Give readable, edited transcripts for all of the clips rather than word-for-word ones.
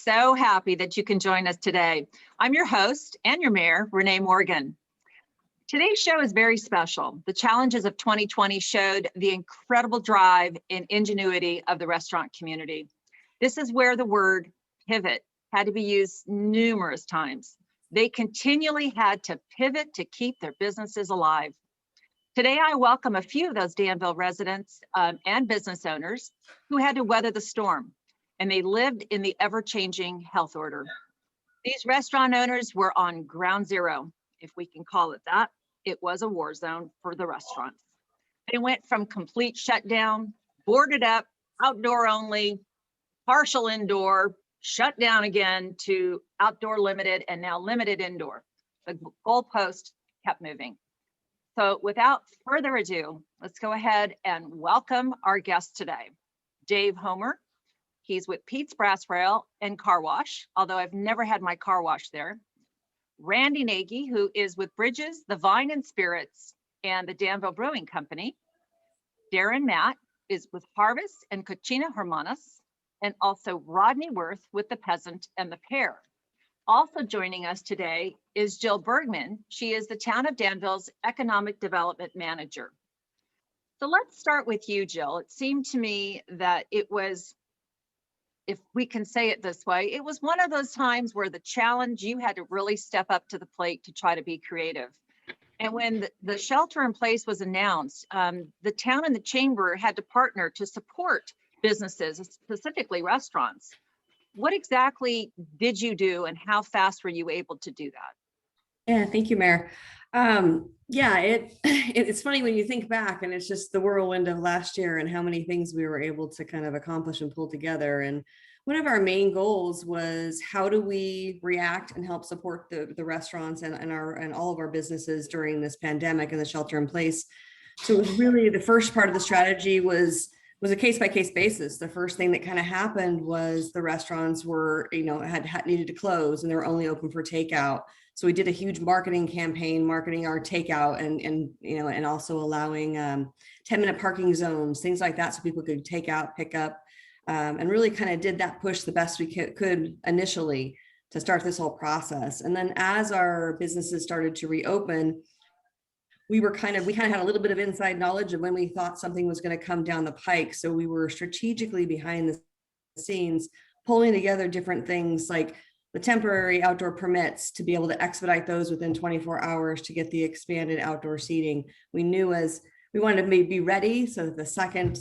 so happy that you can join us today. I'm your host and your mayor, Renee Morgan. Today's show is very special. The challenges of 2020 showed the incredible drive and ingenuity of the restaurant community. This is where the word pivot had to be used numerous times. They continually had to pivot to keep their businesses alive. Today, I welcome a few of those Danville residents and business owners who had to weather the storm, and they lived in the ever-changing health order. These restaurant owners were on ground zero, if we can call it that. It was a war zone for the restaurants. They went from complete shutdown, boarded up, outdoor only, partial indoor, shut down again, to outdoor limited, and now limited indoor. The goalpost kept moving. So without further ado, let's go ahead and welcome our guest today, Dave Homer. He's with Pete's Brass Rail and Car Wash, although I've never had my car wash there. Randy Nagy, who is with Bridges, the Vine and Spirits, and the Danville Brewing Company. Darren Matt is with Harvest and Cucina Hermanas, and also Rodney Worth with The Peasant and the Pear. Also joining us today is Jill Bergman. She is the Town of Danville's Economic Development Manager. So let's start with you, Jill. It seemed to me that it was, if we can say it this way, it was one of those times where the challenge, you had to really step up to the plate to try to be creative. And when the shelter in place was announced, the town and the chamber had to partner to support businesses, specifically restaurants. What exactly did you do, and how fast were you able to do that? Yeah, thank you, Mayor. It's funny when you think back, and it's just the whirlwind of last year and how many things we were able to kind of accomplish and pull together. And one of our main goals was, how do we react and help support the restaurants and all of our businesses during this pandemic and the shelter in place. So it was really, the first part of the strategy was a case-by-case basis. The first thing that kind of happened was the restaurants were, had needed to close, and they were only open for takeout. So we did a huge marketing campaign, marketing our takeout and also allowing 10-minute parking zones, things like that, so people could take out, pick up, and really kind of did that push the best we could initially to start this whole process. And then as our businesses started to reopen, we kind of had a little bit of inside knowledge of when we thought something was going to come down the pike. So we were strategically behind the scenes, pulling together different things like the temporary outdoor permits to be able to expedite those within 24 hours to get the expanded outdoor seating. We knew as we wanted to be ready so that the second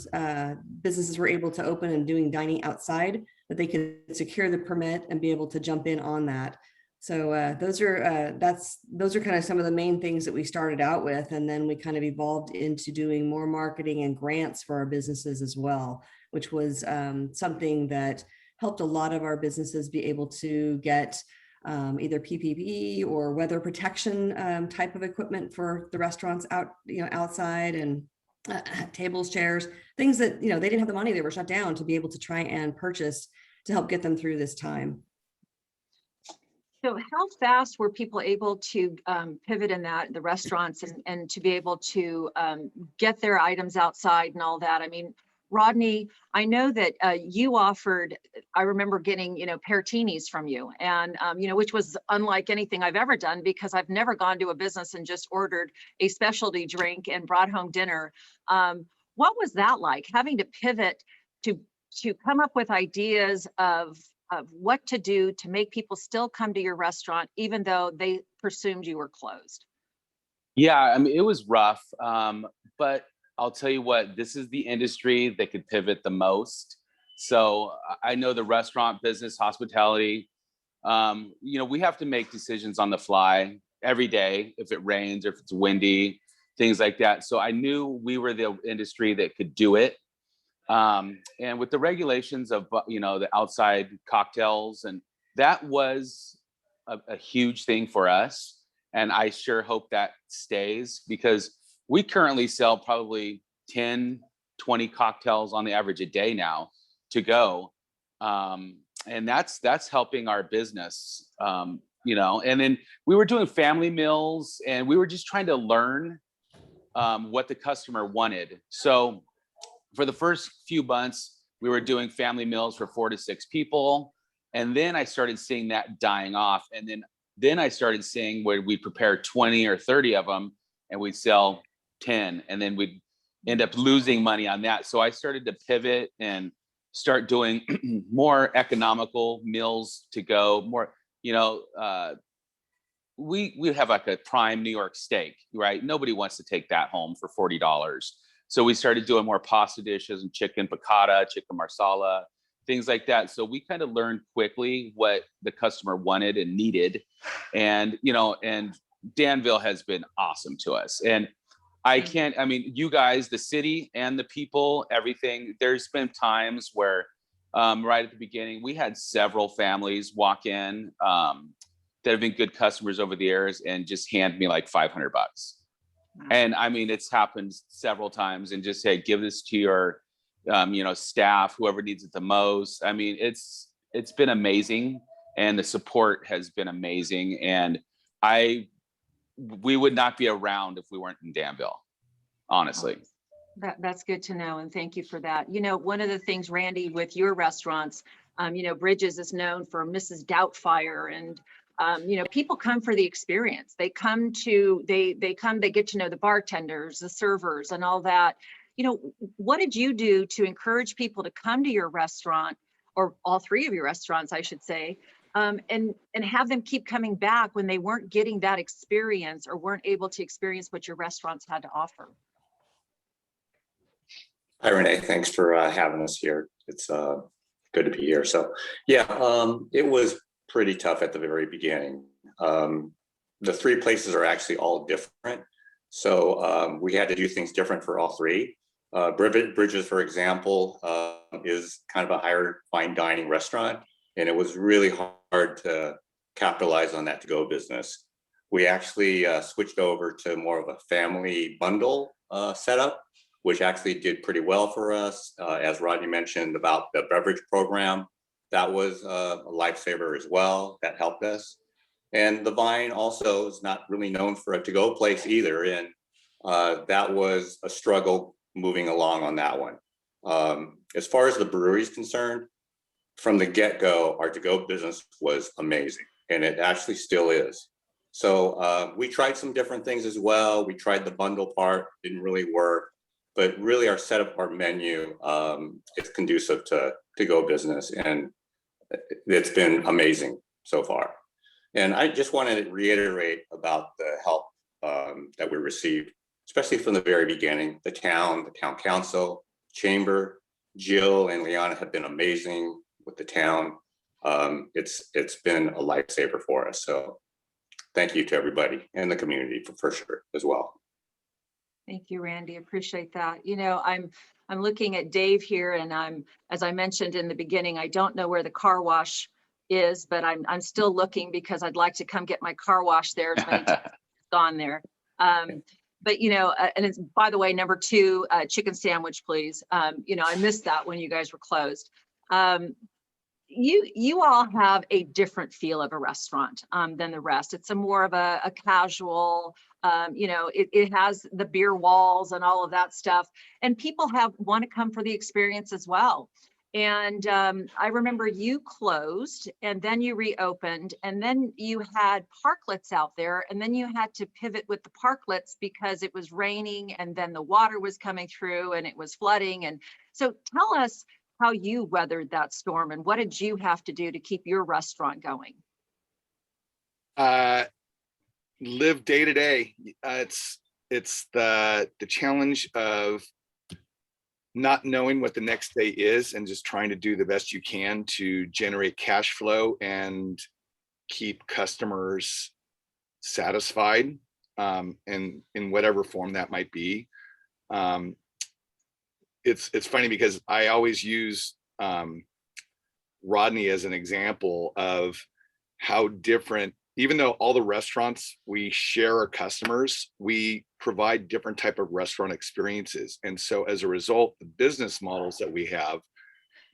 businesses were able to open and doing dining outside, that they could secure the permit and be able to jump in on that. So those are kind of some of the main things that we started out with, and then we kind of evolved into doing more marketing and grants for our businesses as well, which was something that helped a lot of our businesses be able to get either PPE or weather protection type of equipment for the restaurants outside, and tables, chairs, things that they didn't have the money, they were shut down, to be able to try and purchase to help get them through this time. So how fast were people able to pivot in the restaurants and to be able to get their items outside and all that? I mean, Rodney, I know that you offered, I remember getting, Pertinis from you, and, which was unlike anything I've ever done, because I've never gone to a business and just ordered a specialty drink and brought home dinner. What was that like, having to pivot to come up with ideas of what to do to make people still come to your restaurant, even though they presumed you were closed? Yeah, I mean, it was rough, but I'll tell you what, this is the industry that could pivot the most. So I know the restaurant business, hospitality, we have to make decisions on the fly every day, if it rains or if it's windy, things like that. So I knew we were the industry that could do it. And with the regulations of, the outside cocktails, and that was a huge thing for us. And I sure hope that stays, because we currently sell probably 10, 20 cocktails on the average a day now to go. And that's helping our business, and then we were doing family meals, and we were just trying to learn what the customer wanted. So for the first few months, we were doing family meals for 4 to 6 people. And then I started seeing that dying off. And then I started seeing where we prepare 20 or 30 of them and we'd sell 10, and then we'd end up losing money on that. So I started to pivot and start doing more economical meals to go, more, we have like a prime New York steak, right? Nobody wants to take that home for $40. So we started doing more pasta dishes and chicken piccata, chicken marsala, things like that. So we kind of learned quickly what the customer wanted and needed. And, and Danville has been awesome to us. And you guys, the city and the people, everything, there's been times where right at the beginning, we had several families walk in that have been good customers over the years and just hand me like $500. And I mean, it's happened several times, and just say, give this to your staff, whoever needs it the most. I mean, it's been amazing, and the support has been amazing. And we would not be around if we weren't in Danville, honestly. That's good to know. And thank you for that. One of the things, Randy, with your restaurants, Bridges is known for Mrs. Doubtfire, and people come for the experience. They get to know the bartenders, the servers, and all that. What did you do to encourage people to come to your restaurant, or all three of your restaurants, I should say, and have them keep coming back when they weren't getting that experience or weren't able to experience what your restaurants had to offer? Hi, Renee. Thanks for having us here. It's good to be here. So, it was pretty tough at the very beginning. The three places are actually all different. So we had to do things different for all three. Bridges, for example, is kind of a higher fine dining restaurant, and it was really hard to capitalize on that to-go business. We actually switched over to more of a family bundle setup, which actually did pretty well for us. As Rodney mentioned about the beverage program, that was a lifesaver as well. That helped us. And the Vine also is not really known for a to-go place either. And that was a struggle moving along on that one. As far as the brewery is concerned, from the get-go, our to-go business was amazing, and it actually still is. So we tried some different things as well. We tried the bundle part, didn't really work, but really our setup, our menu is conducive to to-go business, and it's been amazing so far. And I just want to reiterate about the help that we received, especially from the very beginning. The town council, chamber, Jill and Liana have been amazing with the town. It's been a lifesaver for us. So thank you to everybody and the community for sure as well. Thank you, Randy. Appreciate that. I'm looking at Dave here, and as I mentioned in the beginning, I don't know where the car wash is, but I'm still looking because I'd like to come get my car wash there. As many times as it's gone there. But and it's, by the way, number 2, chicken sandwich, please. I missed that when you guys were closed. You all have a different feel of a restaurant than the rest. It's a more of a casual, it has the beer walls and all of that stuff, and people want to come for the experience as well. And I remember you closed, and then you reopened, and then you had parklets out there, and then you had to pivot with the parklets because it was raining, and then the water was coming through and it was flooding. And so tell us how you weathered that storm, and what did you have to do to keep your restaurant going? Live day to day. It's the challenge of not knowing what the next day is and just trying to do the best you can to generate cash flow and keep customers satisfied, in whatever form that might be. It's funny because I always use Rodney as an example of how different, even though all the restaurants we share our customers, we provide different type of restaurant experiences. And so as a result, the business models that we have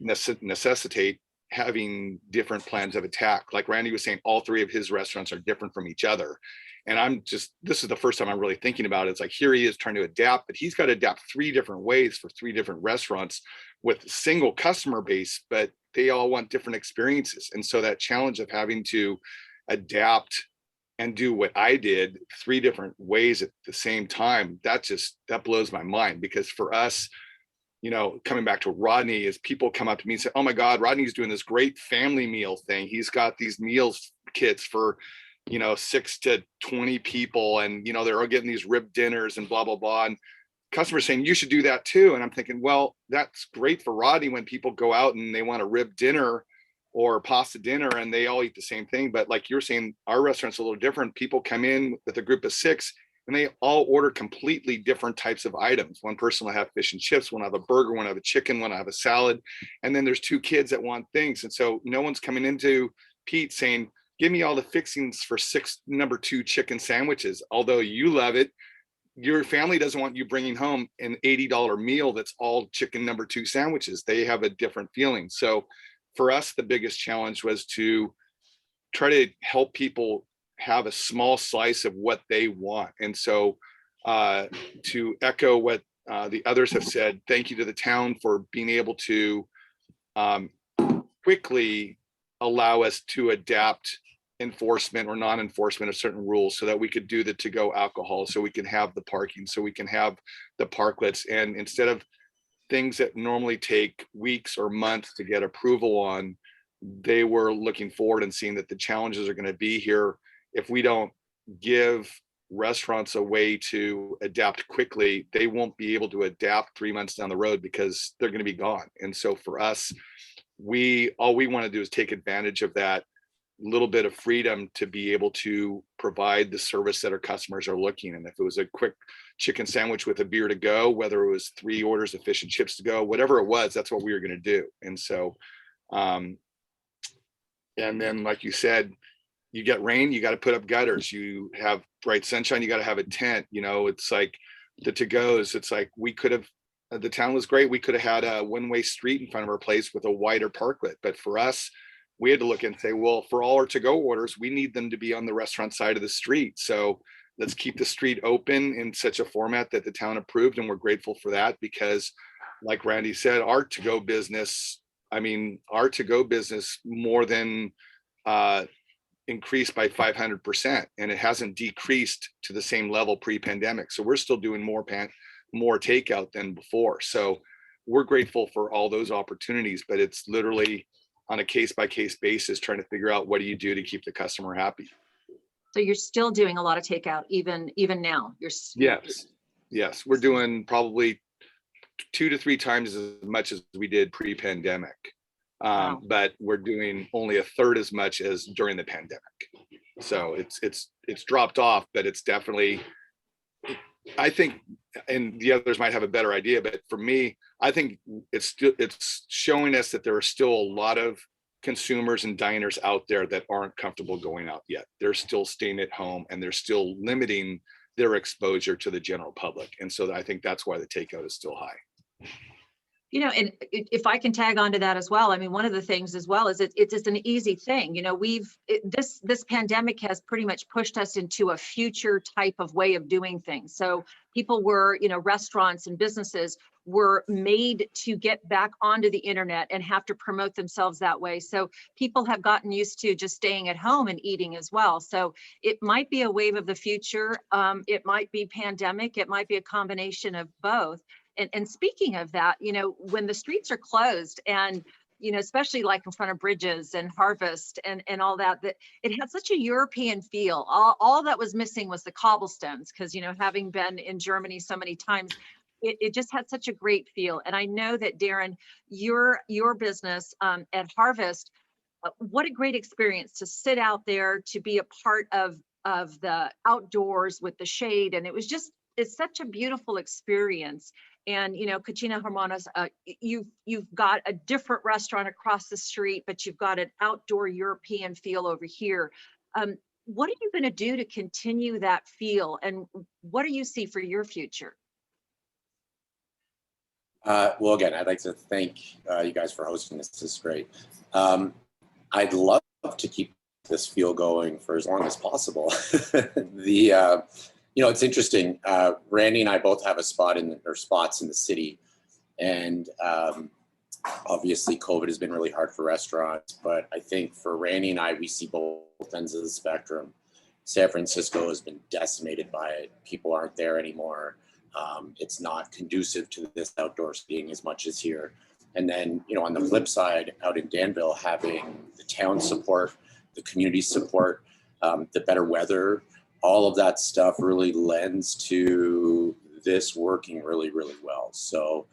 necessitate having different plans of attack. Like Randy was saying, all three of his restaurants are different from each other. And this is the first time I'm really thinking about it. It's like, here he is trying to adapt, but he's got to adapt 3 different ways for 3 different restaurants with a single customer base, but they all want different experiences. And so that challenge of having to adapt and do what I did 3 different ways at the same time, that blows my mind. Because for us, you know, coming back to Rodney, is people come up to me and say, oh my God, Rodney's doing this great family meal thing. He's got these meals kits for, you know, 6 to 20 people. And, you know, they're all getting these rib dinners and blah, blah, blah. And customers saying, you should do that too. And I'm thinking, well, that's great for Rodney when people go out and they want a rib dinner or pasta dinner and they all eat the same thing. But like you're saying, our restaurant's a little different. People come in with a group of 6 and they all order completely different types of items. One person will have fish and chips, one will have a burger, one will have a chicken, one will have a salad. And then there's 2 kids that want things. And so no one's coming into Pete saying, give me all the fixings for 6 number 2 chicken sandwiches. Although you love it, your family doesn't want you bringing home an $80 meal that's all chicken number 2 sandwiches. They have a different feeling. So for us, the biggest challenge was to try to help people have a small slice of what they want. And so to echo what the others have said, thank you to the town for being able to quickly allow us to adapt enforcement or non-enforcement of certain rules so that we could do the to-go alcohol, so we can have the parking, so we can have the parklets. And instead of things that normally take weeks or months to get approval on, they were looking forward and seeing that the challenges are going to be here if we don't give restaurants a way to adapt quickly. They won't be able to adapt 3 months down the road because they're going to be gone. And so for us, all we want to do is take advantage of that little bit of freedom to be able to provide the service that our customers are looking. And if it was a quick chicken sandwich with a beer to go, whether it was 3 orders of fish and chips to go, whatever it was, that's what we were going to do. And so, and then like you said, you get rain, you got to put up gutters. You have bright sunshine, you got to have a tent. You know, it's like the to-goes. It's like we could have, the town was great. We could have had a one-way street in front of our place with a wider parklet. But for us, we had to look and say, well, for all our to-go orders, we need them to be on the restaurant side of the street. So let's keep the street open in such a format that the town approved. And we're grateful for that because like Randy said, our to-go business more than increased by 500%, and it hasn't decreased to the same level pre-pandemic. So we're still doing more takeout than before. So we're grateful for all those opportunities, but it's literally on a case-by-case basis, trying to figure out what do you do to keep the customer happy. So you're still doing a lot of takeout even now. Yes, we're doing probably 2 to 3 times as much as we did pre-pandemic. Wow. But we're doing only 1/3 as much as during the pandemic. So it's dropped off, but it's definitely, I think, and the others might have a better idea, but for me, I think it's showing us that there are still a lot of consumers and diners out there that aren't comfortable going out yet. They're still staying at home and they're still limiting their exposure to the general public. And so I think that's why the takeout is still high. You know, and if I can tag onto that as well, I mean, one of the things as well is it's just an easy thing. You know, this pandemic has pretty much pushed us into a future type of way of doing things. So people were, you know, restaurants and businesses were made to get back onto the internet and have to promote themselves that way. So people have gotten used to just staying at home and eating as well. So it might be a wave of the future. It might be pandemic. It might be a combination of both. And speaking of that, you know, when the streets are closed and, you know, especially like in front of Bridges and Harvest and all that it had such a European feel. All that was missing was the cobblestones because, you know, having been in Germany so many times, it just had such a great feel. And I know that, Darren, your business at Harvest, what a great experience to sit out there, to be a part of the outdoors with the shade. And it's such a beautiful experience. And, you know, Cucina Hermanas, you've got a different restaurant across the street, but you've got an outdoor European feel over here. What are you going to do to continue that feel? And what do you see for your future? Well, again, I'd like to thank you guys for hosting this. This is great. I'd love to keep this feel going for as long as possible. You know, it's interesting. Randy and I both have spots in the city, and Obviously, COVID has been really hard for restaurants, but I think for Randy and I, we see both ends of the spectrum. San Francisco has been decimated by it. People aren't there anymore. It's not conducive to this outdoor seating as much as here. And then, you know, on the flip side, out in Danville, having the town support, the community support, the better weather, all of that stuff really lends to this working really, really well. So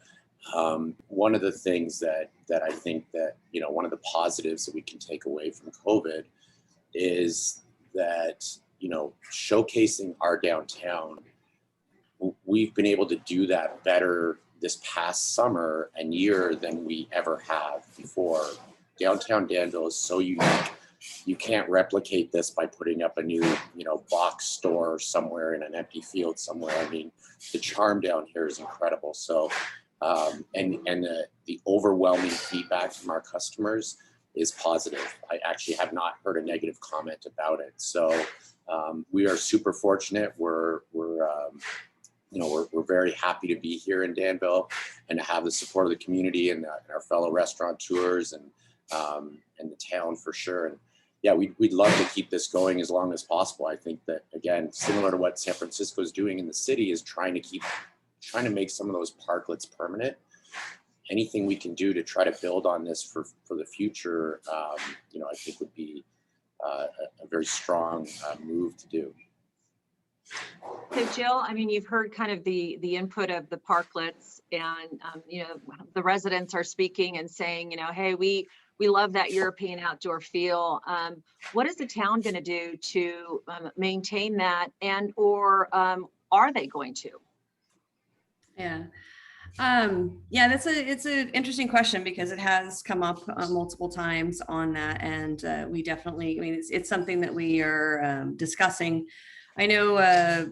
one of the things that I think that, you know, one of the positives that we can take away from COVID is that, you know, showcasing our downtown, we've been able to do that better this past summer and year than we ever have before. Downtown Danville is so unique. You can't replicate this by putting up a new, you know, box store somewhere in an empty field somewhere. I mean, the charm down here is incredible. So, and the overwhelming feedback from our customers is positive. I actually have not heard a negative comment about it. So we are super fortunate. We're very happy to be here in Danville and to have the support of the community and our fellow restaurateurs and the town for sure. And yeah, we'd love to keep this going as long as possible. I think that, again, similar to what San Francisco is doing in the city, is trying to make some of those parklets permanent. Anything we can do to try to build on this for the future, I think would be a very strong move to do. So Jill, I mean, you've heard kind of the input of the parklets, and the residents are speaking and saying, hey, we love that European outdoor feel. What is the town going to do to maintain that, and or are they going to? Yeah. It's an interesting question because it has come up multiple times on that, and we definitely, I mean, it's something that we are discussing. I know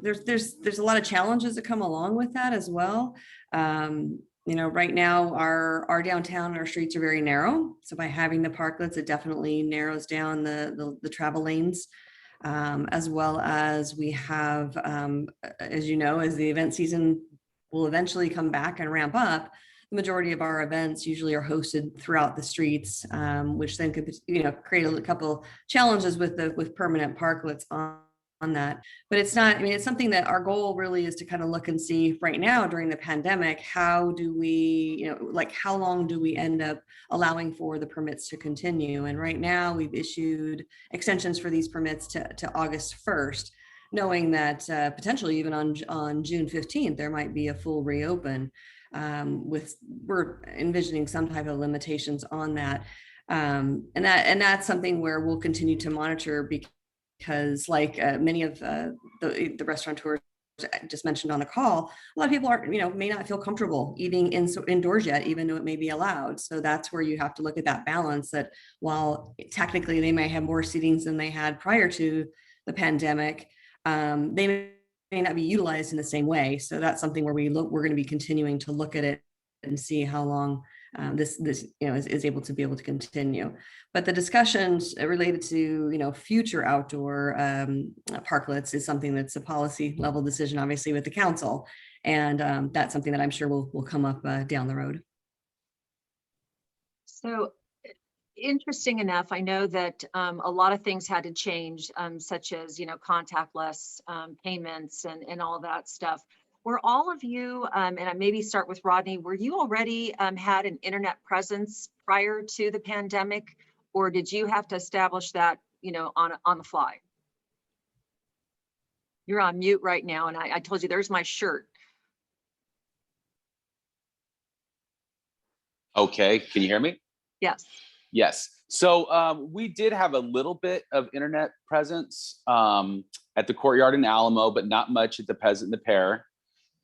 there's a lot of challenges that come along with that as well. Right now our downtown and our streets are very narrow. So by having the parklets, it definitely narrows down the travel lanes, as well as we have, as you know, as the event season will eventually come back and ramp up, the majority of our events usually are hosted throughout the streets, which then could, create a couple challenges with permanent parklets on that. But it's not, I mean, it's something that our goal really is to kind of look and see right now during the pandemic, how do we, how long do we end up allowing for the permits to continue? And right now we've issued extensions for these permits to August 1st, knowing that potentially even on June 15th, there might be a full reopen. We're envisioning some type of limitations on that. And that's something where we'll continue to monitor, because like many of the restaurateurs just mentioned on the call, a lot of people may not feel comfortable eating indoors yet, even though it may be allowed. So that's where you have to look at that balance, that while technically they may have more seatings than they had prior to the pandemic, they may not be utilized in the same way. So that's something where we're going to be continuing to look at it and see how long this is able to continue. But the discussions related to future outdoor parklets is something that's a policy level decision, obviously, with the council, and that's something that I'm sure will come up down the road. So interesting enough, I know that a lot of things had to change, such as contactless payments and all that stuff. Were all of you, and I maybe start with Rodney, were you already had an internet presence prior to the pandemic, or did you have to establish that on the fly? You're on mute right now, and I told you there's my shirt. Okay, can you hear me? Yes. Yes. So we did have a little bit of internet presence at the Courtyard in Alamo, but not much at the Peasant and the Pear.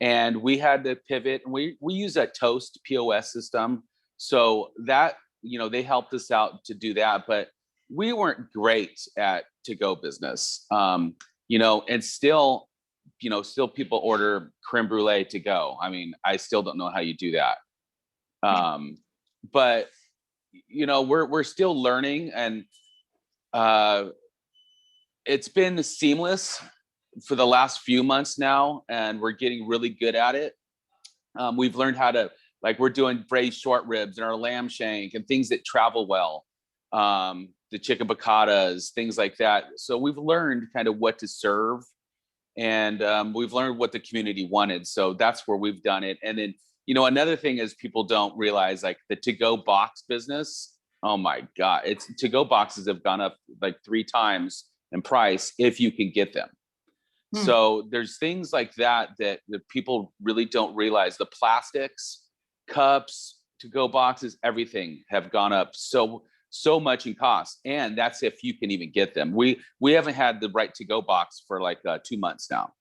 And we had to pivot, and we use a Toast POS system. So that, they helped us out to do that, but we weren't great at to-go business. And still people order creme brulee to go. I mean, I still don't know how you do that. But we're still learning, and it's been seamless for the last few months now, and we're getting really good at it. We've learned how to Like we're doing braised short ribs and our lamb shank and things that travel well. The chicken piccadas, things like that. So we've learned kind of what to serve, and we've learned what the community wanted. So that's where we've done it. And then, you know, another thing is people don't realize, like the to-go box business. Oh my God, it's to-go boxes have gone up like 3 times in price if you can get them. So there's things like that that people really don't realize. The plastics, cups, to-go boxes, everything have gone up so much in cost, and that's if you can even get them. We haven't had the right to-go box for like 2 months now.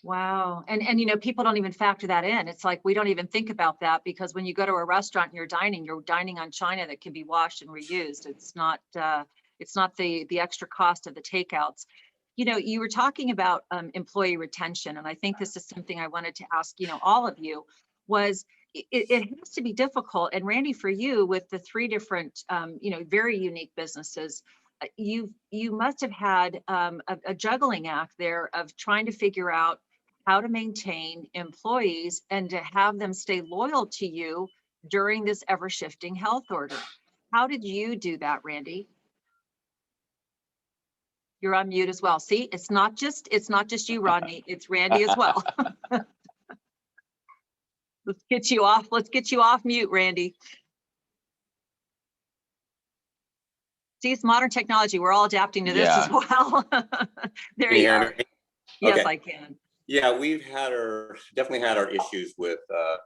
Wow. And you know, people don't even factor that in. It's like we don't even think about that, because when you go to a restaurant and you're dining on china that can be washed and reused. It's not the extra cost of the takeouts. You know, you were talking about employee retention, and I think this is something I wanted to ask, you know, all of you, was it has to be difficult. And Randy, for you, with the 3 different, you know, very unique businesses, you must have had a juggling act there of trying to figure out how to maintain employees and to have them stay loyal to you during this ever shifting health order. How did you do that, Randy? You're on mute as well. See, it's not just you, Rodney, it's Randy as well. Let's get you off mute, Randy. See, it's modern technology. We're all adapting to this as well. There you are. Yes, okay. I can. Yeah, we've definitely had our issues with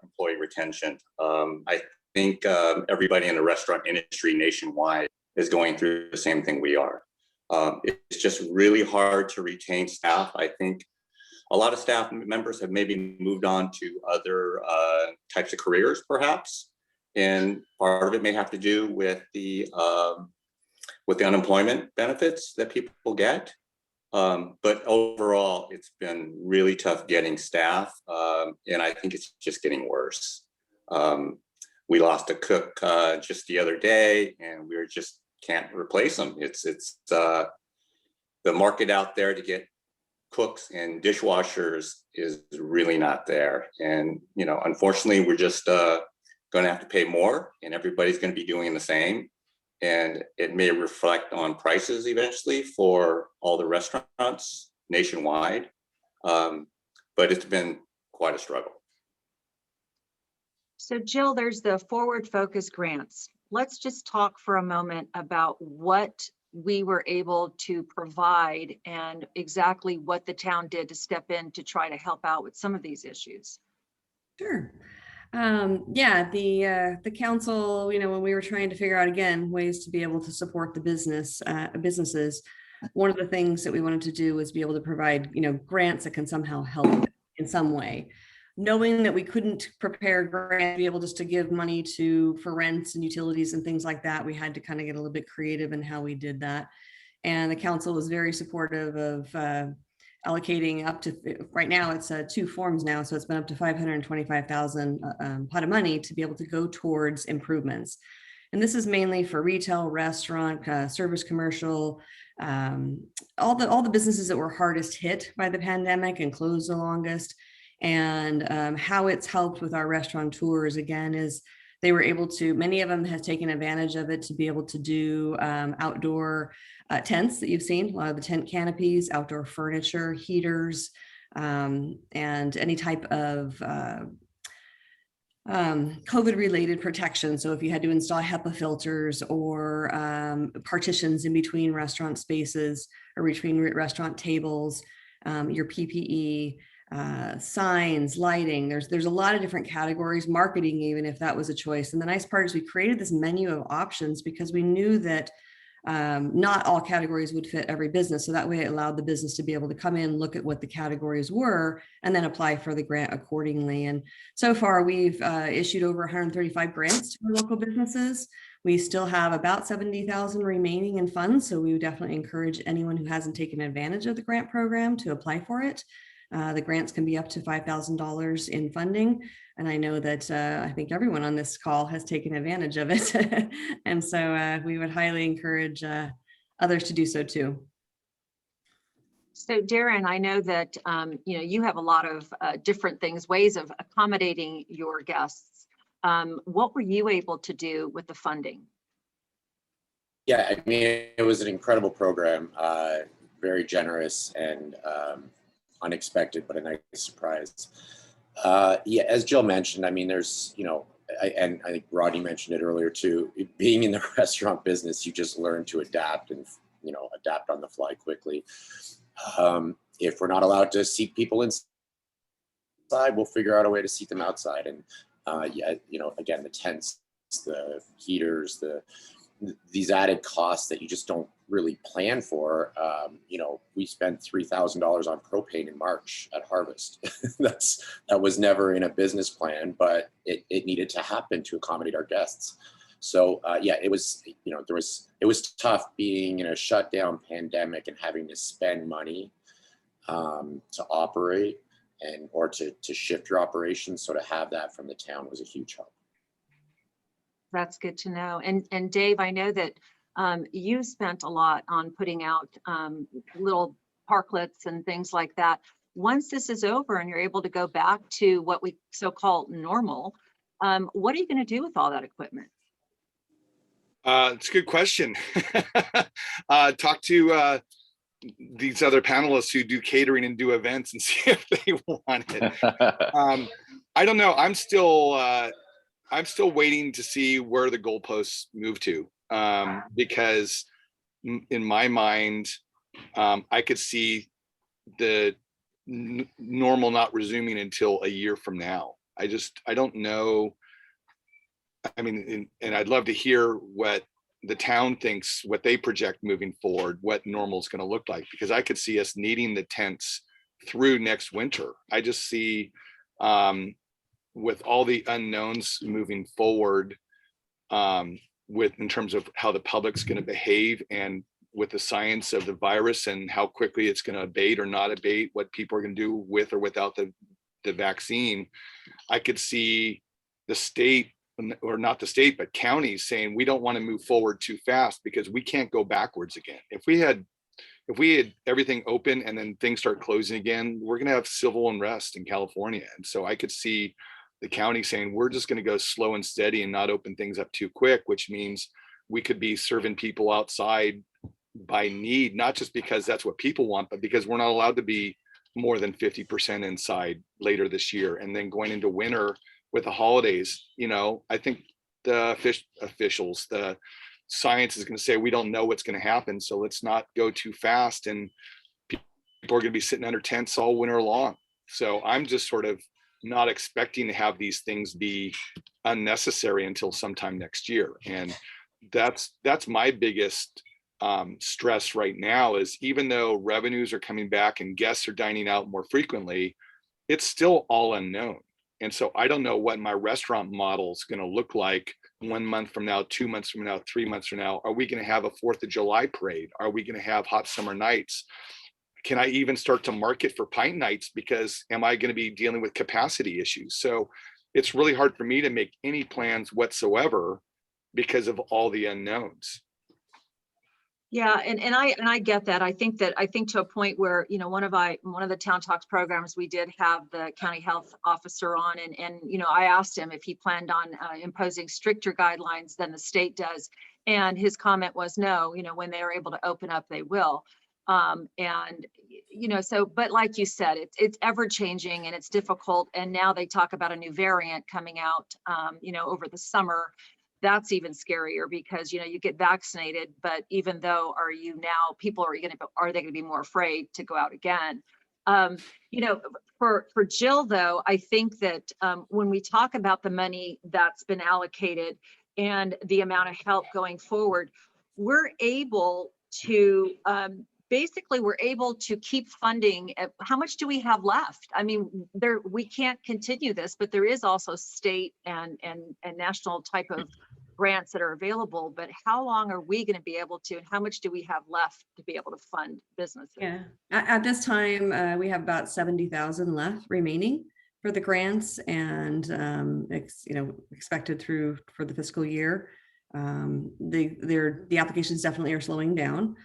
employee retention. I think everybody in the restaurant industry nationwide is going through the same thing we are. It's just really hard to retain staff. I think a lot of staff members have maybe moved on to other types of careers, perhaps, and part of it may have to do with the unemployment benefits that people get. But overall, it's been really tough getting staff, and I think it's just getting worse. We lost a cook just the other day, and we just can't replace them. It's the market out there to get cooks and dishwashers is really not there. And, you know, unfortunately, we're just going to have to pay more, and everybody's going to be doing the same. And it may reflect on prices eventually for all the restaurants nationwide. But it's been quite a struggle. So Jill, there's the Forward Focus grants. Let's just talk for a moment about what we were able to provide and exactly what the town did to step in to try to help out with some of these issues. Sure. Yeah, the council, you know, when we were trying to figure out, again, ways to be able to support the businesses, one of the things that we wanted to do was be able to provide, you know, grants that can somehow help in some way. Knowing that we couldn't prepare grants, be able just to give money for rents and utilities and things like that, we had to kind of get a little bit creative in how we did that. And the council was very supportive of allocating up to, right now it's 2 forms now, so it's been up to $525,000 pot of money to be able to go towards improvements. And this is mainly for retail, restaurant, service, commercial, all the businesses that were hardest hit by the pandemic and closed the longest. And how it's helped with our restaurateurs, again, is they were able to, many of them have taken advantage of it to be able to do outdoor tents that you've seen, a lot of the tent canopies, outdoor furniture, heaters, and any type of COVID-related protection. So if you had to install HEPA filters or partitions in between restaurant spaces or between restaurant tables, your PPE, signs, lighting, there's a lot of different categories, marketing, even if that was a choice. And the nice part is we created this menu of options because we knew that not all categories would fit every business. So that way it allowed the business to be able to come in, look at what the categories were, and then apply for the grant accordingly. And so far we've issued over 135 grants to our local businesses. We still have about 70,000 remaining in funds. So we would definitely encourage anyone who hasn't taken advantage of the grant program to apply for it. The grants can be up to $5,000 in funding. And I know that I think everyone on this call has taken advantage of it. And so we would highly encourage others to do so too. So Darren, I know that you have a lot of different things, ways of accommodating your guests. What were you able to do with the funding? Yeah, I mean, it was an incredible program, very generous and unexpected, but a nice surprise. Yeah, as Jill mentioned, I mean, there's, and I think Rodney mentioned it earlier too, being in the restaurant business, you just learn to adapt and, adapt on the fly quickly. If we're not allowed to seat people inside, we'll figure out a way to seat them outside. And again, the tents, the heaters, these added costs that you just don't really plan for. We spent $3,000 on propane in March at Harvest. that was never in a business plan, but it needed to happen to accommodate our guests. So it was, it was tough being in a shutdown pandemic and having to spend money to operate or to shift your operations. So to have that from the town was a huge help. That's good to know. And Dave, I know that you spent a lot on putting out little parklets and things like that. Once this is over and you're able to go back to what we so-called normal, what are you going to do with all that equipment? It's a good question. Talk to these other panelists who do catering and do events and see if they want it. I don't know. I'm still waiting to see where the goalposts move to, because in my mind, I could see the normal not resuming until a year from now. I don't know. I mean, and I'd love to hear what the town thinks, what they project moving forward, what normal is going to look like, because I could see us needing the tents through next winter. I just see, with all the unknowns moving forward, in terms of how the public's going to behave, and with the science of the virus and how quickly it's going to abate or not abate, what people are going to do with or without the vaccine, I could see the state, or not the state, but counties saying, we don't want to move forward too fast because we can't go backwards again. If we had everything open and then things start closing again, we're going to have civil unrest in California. And so I could see the county saying, we're just going to go slow and steady and not open things up too quick, which means we could be serving people outside by need, not just because that's what people want, but because we're not allowed to be more than 50% inside later this year. And then going into winter with the holidays, I think the officials, the science is going to say, we don't know what's going to happen, so let's not go too fast. And people are going to be sitting under tents all winter long. So I'm just sort of not expecting to have these things be unnecessary until sometime next year. And that's my biggest stress right now, is even though revenues are coming back and guests are dining out more frequently, it's still all unknown. And so I don't know what my restaurant model is going to look like 1 month from now, 2 months from now, 3 months from now. Are we going to have a 4th of July parade? Are we going to have hot summer nights? Can I even start to market for pint nights? Because am I going to be dealing with capacity issues? So it's really hard for me to make any plans whatsoever because of all the unknowns. Yeah, and I get that. I think to a point where, one of the Town Talks programs, we did have the county health officer on, and I asked him if he planned on imposing stricter guidelines than the state does, and his comment was no. When they are able to open up, they will. But like you said, it's ever changing and it's difficult. And now they talk about a new variant coming out, over the summer. That's even scarier because, you get vaccinated, but even though people are they going to be more afraid to go out again? For Jill, though, I think that when we talk about the money that's been allocated and the amount of help going forward, we're able to keep funding. How much do we have left? I mean, we can't continue this, but there is also state and national type of grants that are available. But how long are we going to be able to, and how much do we have left to be able to fund businesses? Yeah, at this time, we have about 70,000 left remaining for the grants, and expected for the fiscal year. The applications definitely are slowing down.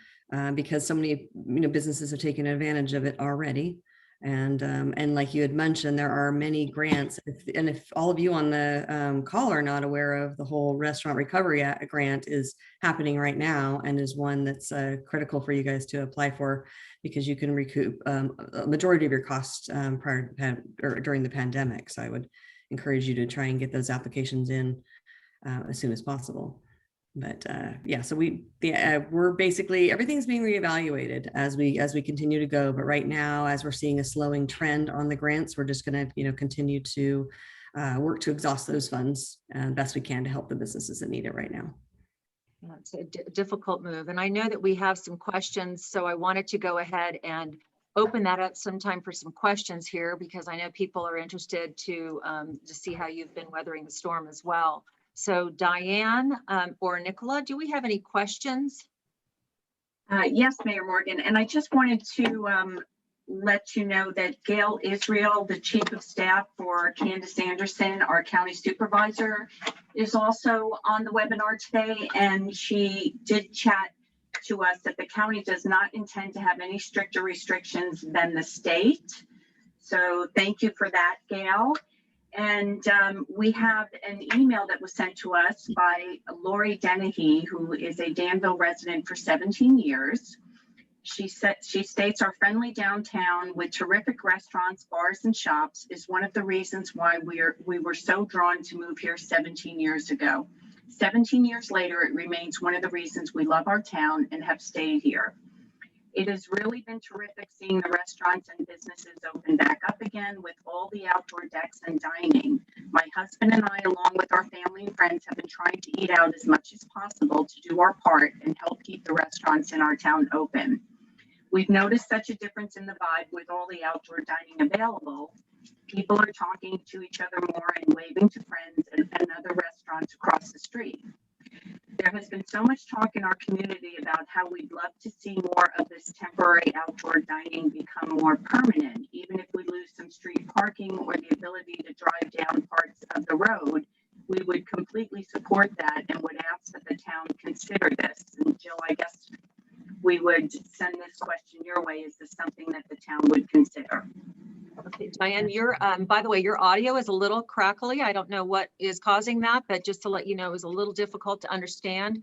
because so many businesses have taken advantage of it already. And like you had mentioned, there are many grants. If all of you on the call are not aware of, the whole Restaurant Recovery grant is happening right now and is one that's critical for you guys to apply for, because you can recoup a majority of your costs prior to or during the pandemic. So I would encourage you to try and get those applications in as soon as possible. But yeah, so we're basically, everything's being reevaluated as we continue to go. But right now, as we're seeing a slowing trend on the grants, we're just going to continue to work to exhaust those funds best we can to help the businesses that need it right now. It's a difficult move, and I know that we have some questions, so I wanted to go ahead and open that up sometime for some questions here, because I know people are interested to see how you've been weathering the storm as well. So Diane or Nicola, do we have any questions? Yes, Mayor Morgan, and I just wanted to let you know that Gail Israel, the Chief of Staff for Candace Anderson, our County Supervisor, is also on the webinar today, and she did chat to us that the county does not intend to have any stricter restrictions than the state. So thank you for that, Gail. And we have an email that was sent to us by Lori Dennehy, who is a Danville resident for 17 years. She states our friendly downtown with terrific restaurants, bars, and shops is one of the reasons why we were so drawn to move here 17 years ago. 17 years later, it remains one of the reasons we love our town and have stayed here. It has really been terrific seeing the restaurants and businesses open back up again with all the outdoor decks and dining. My husband and I, along with our family and friends, have been trying to eat out as much as possible to do our part and help keep the restaurants in our town open. We've noticed such a difference in the vibe with all the outdoor dining available. People are talking to each other more and waving to friends and other restaurants across the street. There has been so much talk in our community about how we'd love to see more of this temporary outdoor dining become more permanent, even if we lose some street parking or the ability to drive down parts of the road. We would completely support that and would ask that the town consider this. And Jill, I guess we would send this question your way. Is this something that the town would consider? Okay, Diane, by the way, your audio is a little crackly. I don't know what is causing that, but just to let you know, it was a little difficult to understand.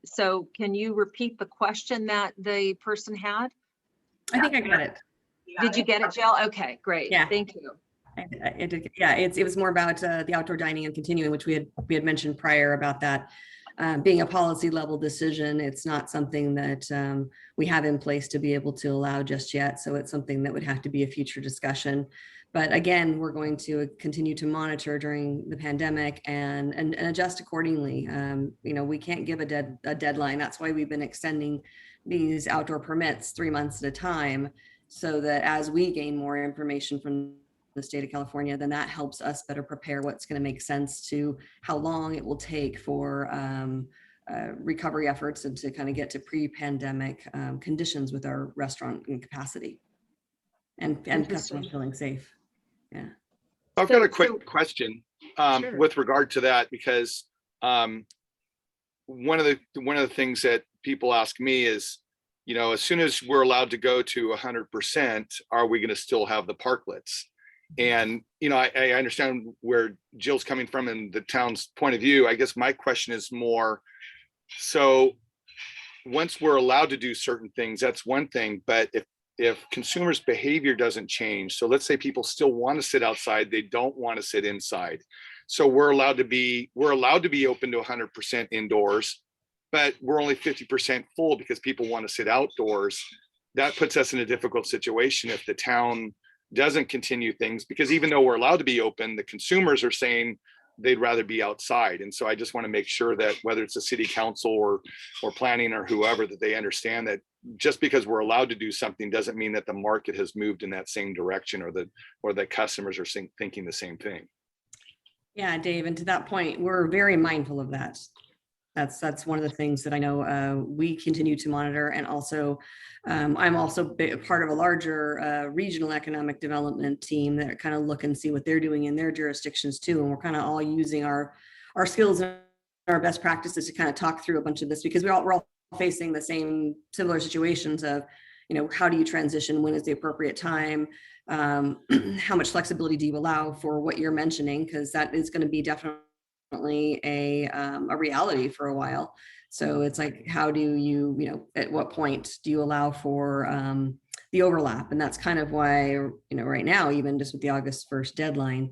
So can you repeat the question that the person had? I think I got it. Did you get it, Jill? Okay, great. Yeah. Thank you. Yeah, it was more about the outdoor dining and continuing, which we had mentioned prior about that being a policy level decision. It's not something that we have in place to be able to allow just yet. So it's something that would have to be a future discussion. But again, we're going to continue to monitor during the pandemic and adjust accordingly. We can't give a deadline. That's why we've been extending these outdoor permits 3 months at a time, so that as we gain more information from the state of California, then that helps us better prepare what's going to make sense to how long it will take for recovery efforts and to kind of get to pre-pandemic conditions with our restaurant and capacity and customers feeling safe. Yeah. I've got a quick question Sure. with regard to that, because one of the things that people ask me is, as soon as we're allowed to go to 100%, are we going to still have the parklets? And, I understand where Jill's coming from and the town's point of view. I guess my question is more, so once we're allowed to do certain things, that's one thing. But if consumers' behavior doesn't change, so let's say people still want to sit outside, they don't want to sit inside. So we're allowed to be open to 100% indoors, but we're only 50% full because people want to sit outdoors. That puts us in a difficult situation if the town doesn't continue things, because even though we're allowed to be open, the consumers are saying they'd rather be outside. And so I just want to make sure that whether it's a city council or planning or whoever, that they understand that just because we're allowed to do something doesn't mean that the market has moved in that same direction, or that customers are thinking the same thing. Yeah, Dave, and to that point, we're very mindful of that. That's one of the things that I know we continue to monitor. And also, I'm also part of a larger regional economic development team that kind of look and see what they're doing in their jurisdictions too. And we're kind of all using our skills and our best practices to kind of talk through a bunch of this, because we're all facing the same similar situations of, how do you transition? When is the appropriate time? How much flexibility do you allow for what you're mentioning? Because that is going to be definitely a reality for a while. So it's like, how do you, at what point do you allow for the overlap? And that's kind of why, right now, even just with the August 1st deadline,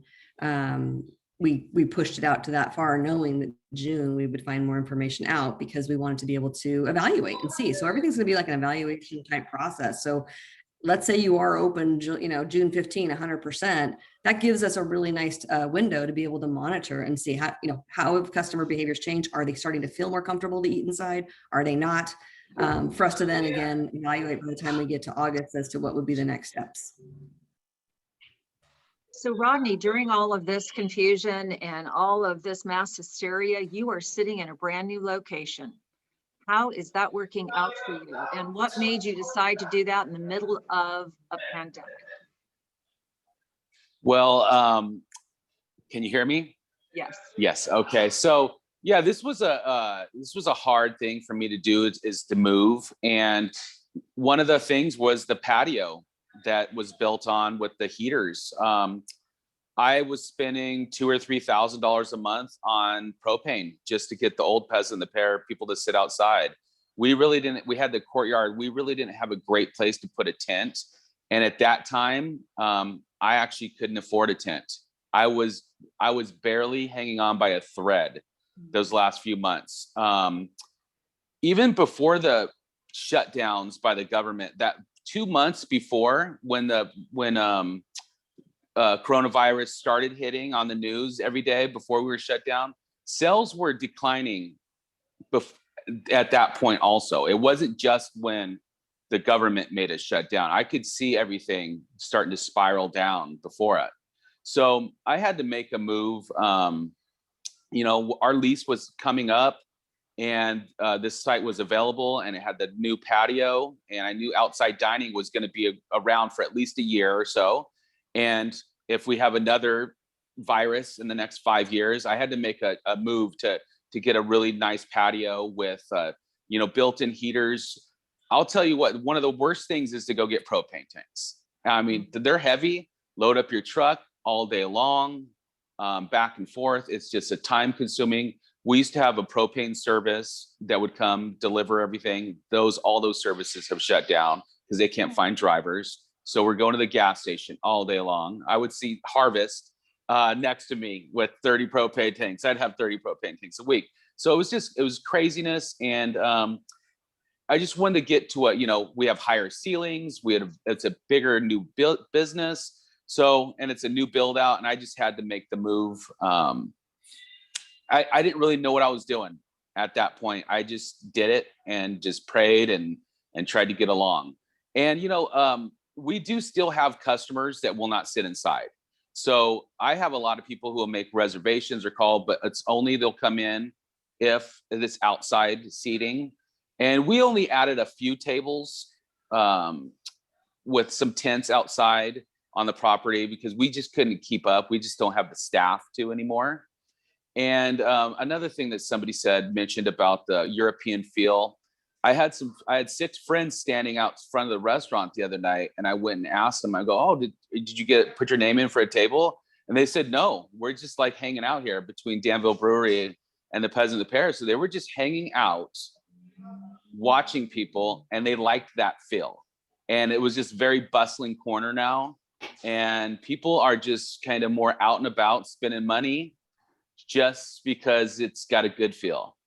we pushed it out to that far, knowing that June we would find more information out, because we wanted to be able to evaluate and see. So everything's going to be like an evaluation type process. So let's say you are open, June 15, 100%. That gives us a really nice window to be able to monitor and see how have customer behaviors changed? Are they starting to feel more comfortable to eat inside? Are they not? For us to then again evaluate by the time we get to August as to what would be the next steps. So Rodney, during all of this confusion and all of this mass hysteria, you are sitting in a brand new location. How is that working out for you? And what made you decide to do that in the middle of a pandemic? Well, can you hear me? Yes. Yes. Okay. So yeah, this was a hard thing for me to do, is to move. And one of the things was the patio that was built on with the heaters. I was spending $2,000 or $3,000 a month on propane just to get the old peasant, the pair of people to sit outside. We had the courtyard. We really didn't have a great place to put a tent. And at that time, I actually couldn't afford a tent. I was barely hanging on by a thread those last few months. Even before the shutdowns by the government, that 2 months before, when coronavirus started hitting on the news every day before we were shut down, sales were declining at that point also. It wasn't just when the government made us shut down. I could see everything starting to spiral down before it. So I had to make a move. Our lease was coming up, and this site was available, and it had the new patio, and I knew outside dining was going to be around for at least a year or so. And if we have another virus in the next 5 years, I had to make a move to get a really nice patio with built-in heaters. I'll tell you what, one of the worst things is to go get propane tanks. I mean, they're heavy. Load up your truck all day long, back and forth. It's just a time-consuming. We used to have a propane service that would come deliver everything. All those services have shut down because they can't find drivers. So we're going to the gas station all day long. I would see Harvest next to me with 30 propane tanks. I'd have 30 propane tanks a week. So it was craziness. And I just wanted to get to we have higher ceilings. It's a bigger new business. So, and it's a new build out, and I just had to make the move. I didn't really know what I was doing at that point. I just did it and just prayed and tried to get along. And, we do still have customers that will not sit inside. So I have a lot of people who will make reservations or call, but it's only they'll come in if it's outside seating. And we only added a few tables with some tents outside on the property because we just couldn't keep up. We just don't have the staff to anymore. And another thing that somebody mentioned about the European feel, I had 6 friends standing out front of the restaurant the other night, and I went and asked them, I go, oh, did you put your name in for a table? And they said, no, we're just like hanging out here between Danville Brewery and the Peasant of Paris. So they were just hanging out, watching people, and they liked that feel. And it was just very bustling corner now. And people are just kind of more out and about spending money just because it's got a good feel.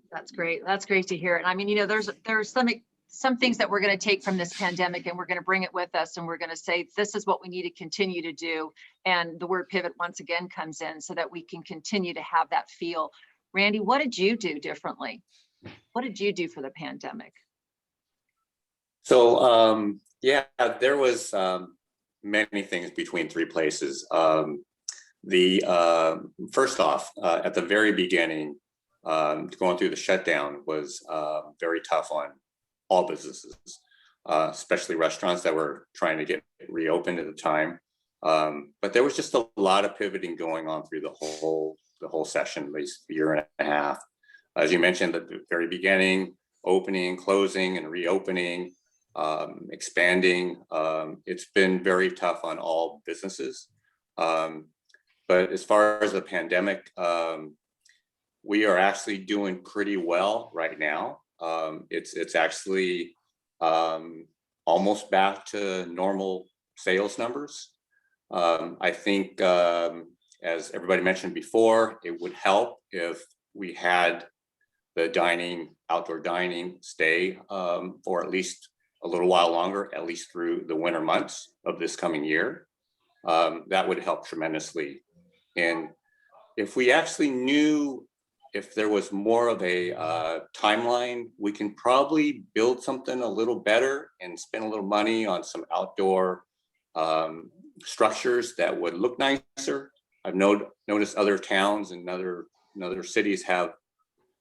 That's great. That's great to hear. And I mean, there's some things that we're going to take from this pandemic, and we're going to bring it with us, and we're going to say, this is what we need to continue to do. And the word pivot once again comes in so that we can continue to have that feel. Randy, what did you do differently? What did you do for the pandemic? So, there was many things between 3 places. First off, at the very beginning, going through the shutdown was very tough on all businesses, especially restaurants that were trying to get reopened at the time. But there was just a lot of pivoting going on through the whole session, at least a year and a half. As you mentioned at the very beginning, opening, closing, and reopening, expanding. It's been very tough on all businesses. But as far as the pandemic, we are actually doing pretty well right now. It's actually almost back to normal sales numbers. I think, as everybody mentioned before, it would help if we had the outdoor dining stay for at least a little while longer, at least through the winter months of this coming year. That would help tremendously. And if we actually knew if there was more of a timeline, we can probably build something a little better and spend a little money on some outdoor structures that would look nicer. I've noticed other towns and other cities have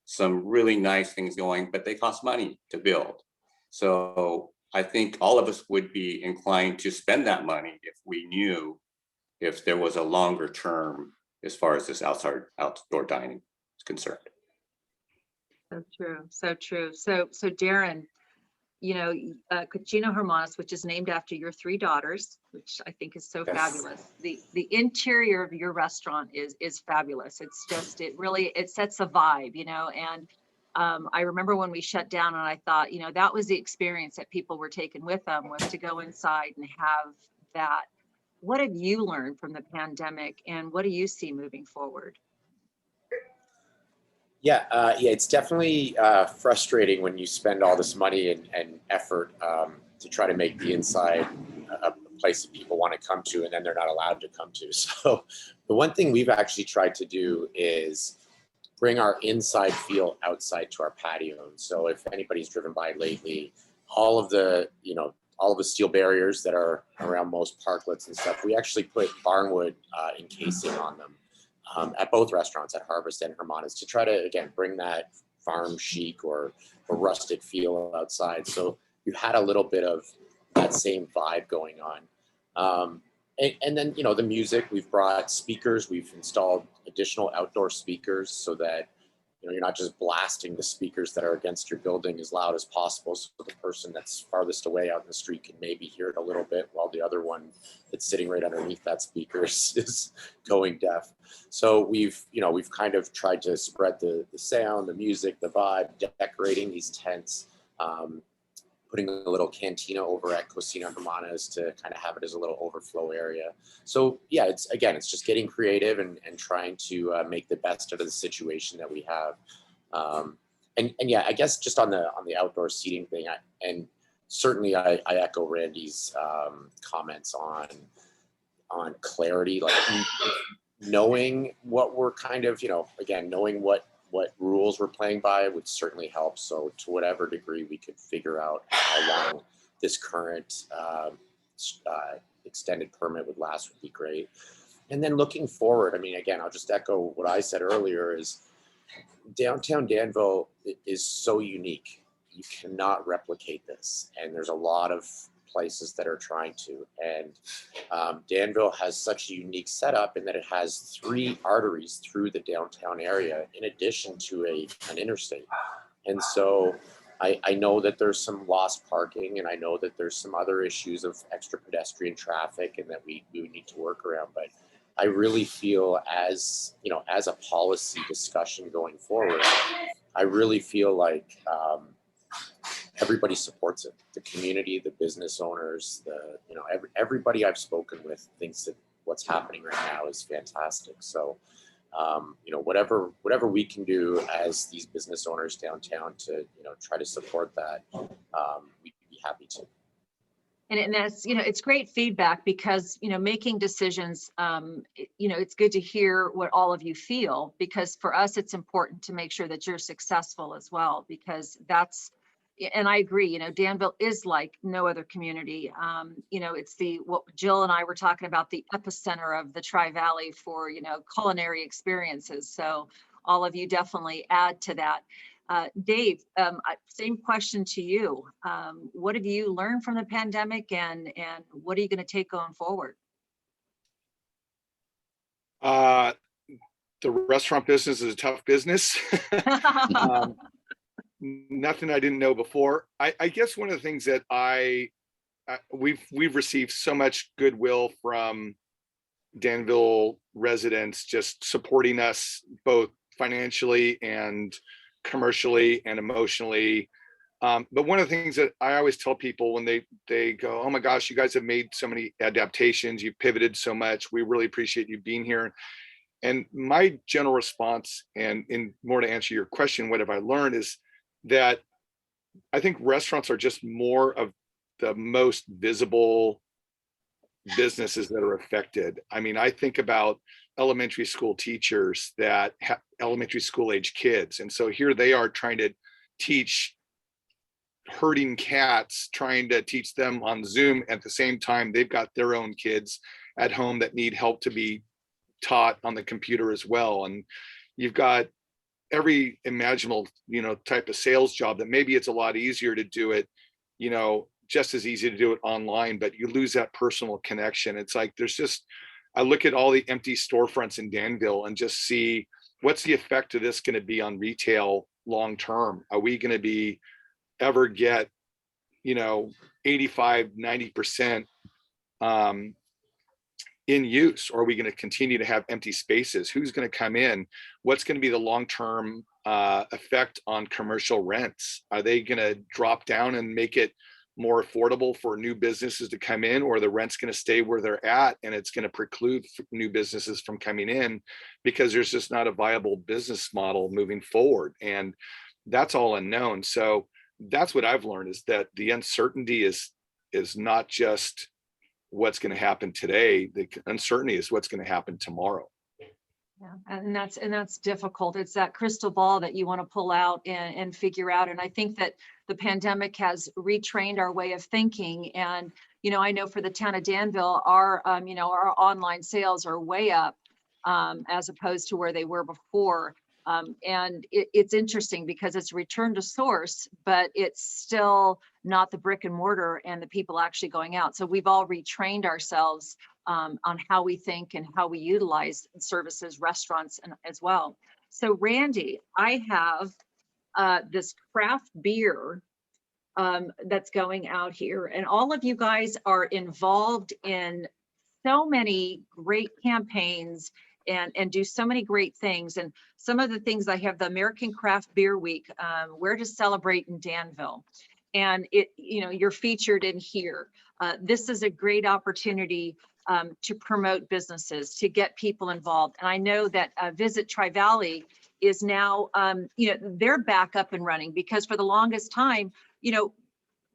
some really nice things going, but they cost money to build. So I think all of us would be inclined to spend that money if we knew if there was a longer term as far as this outdoor dining is concerned. So true, so true. So Darren, you know, Cucina Hermanas, which is named after your 3 daughters, which I think is so Yes. fabulous. The interior of your restaurant is fabulous. It's just, it sets a vibe, you know, and I remember when we shut down and I thought, you know, that was the experience that people were taking with them, was to go inside and have that. What have you learned from the pandemic, and what do you see moving forward? Yeah, it's definitely frustrating when you spend all this money and effort to try to make the inside a place that people want to come to, and then they're not allowed to come to. So the one thing we've actually tried to do is bring our inside feel outside to our patio. And so if anybody's driven by lately, all of the steel barriers that are around most parklets and stuff, we actually put barnwood encasing on them. At both restaurants, at Harvest and Hermanas, to try to, again, bring that farm chic or rustic feel outside. So you had a little bit of that same vibe going on. And then, you know, the music, we've brought speakers, we've installed additional outdoor speakers so that, you know, you're not just blasting the speakers that are against your building as loud as possible, so the person that's farthest away out in the street can maybe hear it a little bit, while the other one that's sitting right underneath that speaker is going deaf. So we've kind of tried to spread the sound, the music, the vibe, decorating these tents, putting a little cantina over at Cucina Hermanas to kind of have it as a little overflow area. So yeah, it's just getting creative and trying to make the best out of the situation that we have. And yeah, I guess just on the outdoor seating thing, and certainly I echo Randy's comments on clarity, like knowing what we're kind of, you know, again, knowing what rules we're playing by would certainly help. So to whatever degree we could figure out how long this current extended permit would last would be great. And then looking forward, I mean, again, I'll just echo what I said earlier, is downtown Danville is so unique. You cannot replicate this. And there's a lot of places that are trying to. And Danville has such a unique setup in that it has 3 arteries through the downtown area, in addition to an interstate. And so I know that there's some lost parking, and I know that there's some other issues of extra pedestrian traffic, and that we need to work around. But I really feel, as you know, as a policy discussion going forward, I really feel like everybody supports it. The community, the business owners, everybody I've spoken with thinks that what's happening right now is fantastic. So, whatever we can do as these business owners downtown to, try to support that, we'd be happy to. And that's, it's great feedback, because, making decisions, it's good to hear what all of you feel, because for us, it's important to make sure that you're successful as well, because that's, and I agree, Danville is like no other community. It's what Jill and I were talking about, the epicenter of the Tri-Valley for, culinary experiences. So all of you definitely add to that. Dave, same question to you. What have you learned from the pandemic, and what are you going to take going forward? The restaurant business is a tough business. nothing I didn't know before. I guess one of the things that we've received so much goodwill from Danville residents, just supporting us both financially and commercially and emotionally. But one of the things that I always tell people when they go, oh my gosh, you guys have made so many adaptations, you've pivoted so much, we really appreciate you being here. And my general response, and in more to answer your question, what have I learned, is that I think restaurants are just more of the most visible businesses that are affected. I mean, I think about elementary school teachers that have elementary school age kids. And so here they are trying to teach herding cats, trying to teach them on Zoom. At the same time, they've got their own kids at home that need help to be taught on the computer as well. And you've got every imaginable, type of sales job that maybe it's a lot easier to do it, just as easy to do it online, but you lose that personal connection. It's like, I look at all the empty storefronts in Danville and just see, what's the effect of this going to be on retail long term? Are we going to ever get 85, 90% in use, or are we going to continue to have empty spaces? Who's going to come in? What's going to be the long-term effect on commercial rents? Are they going to drop down and make it more affordable for new businesses to come in, or the rent's going to stay where they're at and it's going to preclude new businesses from coming in because there's just not a viable business model moving forward? And that's all unknown. So that's what I've learned, is that the uncertainty is not just what's going to happen today. The uncertainty is what's going to happen tomorrow. Yeah, and that's difficult. It's that crystal ball that you want to pull out and figure out. And I think that the pandemic has retrained our way of thinking. And I know for the town of Danville, our online sales are way up as opposed to where they were before. And it's interesting because it's a return to source, but it's still not the brick and mortar and the people actually going out. So we've all retrained ourselves on how we think and how we utilize services, restaurants, and as well. So Randy, I have this craft beer that's going out here, and all of you guys are involved in so many great campaigns and do so many great things. And some of the things, I have the American Craft Beer Week, Where to Celebrate in Danville. And you're featured in here. This is a great opportunity to promote businesses, to get people involved. And I know that Visit Tri-Valley is now, they're back up and running, because for the longest time,